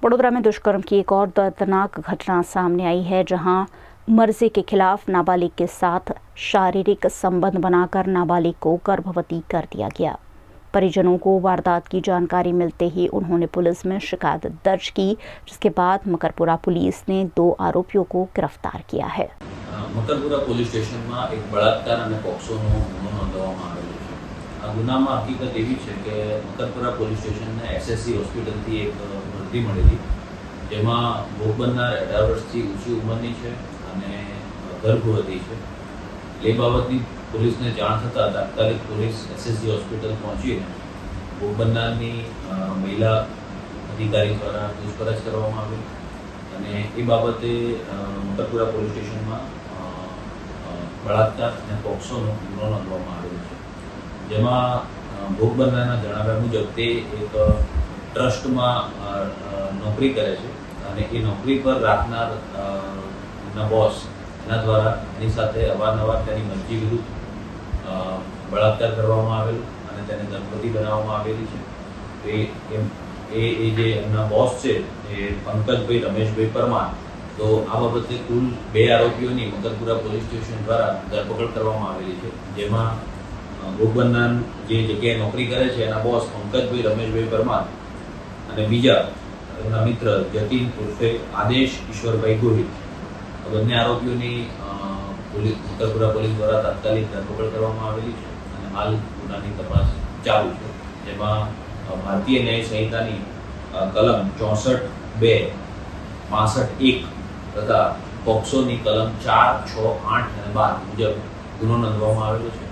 वडोदरा में दुष्कर्म की एक और दर्दनाक घटना सामने आई है, जहां मर्जी के खिलाफ नाबालिग के साथ शारीरिक संबंध बनाकर नाबालिग को गर्भवती कर दिया गया। परिजनों को वारदात की जानकारी मिलते ही उन्होंने पुलिस में शिकायत दर्ज की, जिसके बाद मकरपुरा पुलिस ने 2 आरोपियों को गिरफ्तार किया है। मकरपुरा पोलीस स्टेशन में एक बलात्कार और पॉक्सोनो गुनो नोंधवामां आवेलो छे। आ गुनामां हकीकत एवी छे के मकरपुरा पोलीस स्टेशन ने एसएससी होस्पिटल थी एक वर्दी मळेली, जेमां भोग बननार 18 वर्षथी ऊंची उंमरनी छे अने गर्भवती छे। ए बाबतनी पुलिसने जाण थता तात्कालिक पुलिस एसएससी होस्पिटल पहोंचीने भोग बननारनी महिला अधिकारी द्वारा पूछपरछ करवामां आवी अने ए बाबते मकरपुरा पोलीस स्टेशन में बलात्कार और पॉक्सोनो गुनो नोंधवामां आवेलो छे, जेमां भोग बननारना जणाव्या मुजब ते एक ट्रस्ट में नौकरी करे छे अने ए नौकरी पर राखनार ना बॉस एना द्वारा एनी साथे अवारनवार तेनी मरजी विरुद्ध बलात्कार करवामां आवेलो अने तेने गर्भवती बनाववामां आवेली छे। ए जे एमना बॉस छे ए पंकजभाई रमेशभाई परमार, तो आ बाबते कुल 2 आरोपीओनी मकरपुरा पोलीस स्टेशन द्वारा धरपकड़ करवामां आवेली छे, जेमां भोग बननार जे जग्याए नौकरी करे छे एना बॉस पंकजभाई रमेशभाई परमार अने बीजा एमना मित्र जतीन उर्फे आदेश ईश्वरभाई गोहिल, बंने आरोपीओनी मकरपुरा पोलीस द्वारा तात्कालिक धरपकड़ करवामां आवेली छे अने हाल गुनानी तपास चालू छे, जेमां भारतीय न्याय संहितानी कलम 64(2), 65(1) तथा पॉक्सोनी कलम 4, 6, 8 અને 12 मुजब गुनो नोंधवामां आवेलो छे।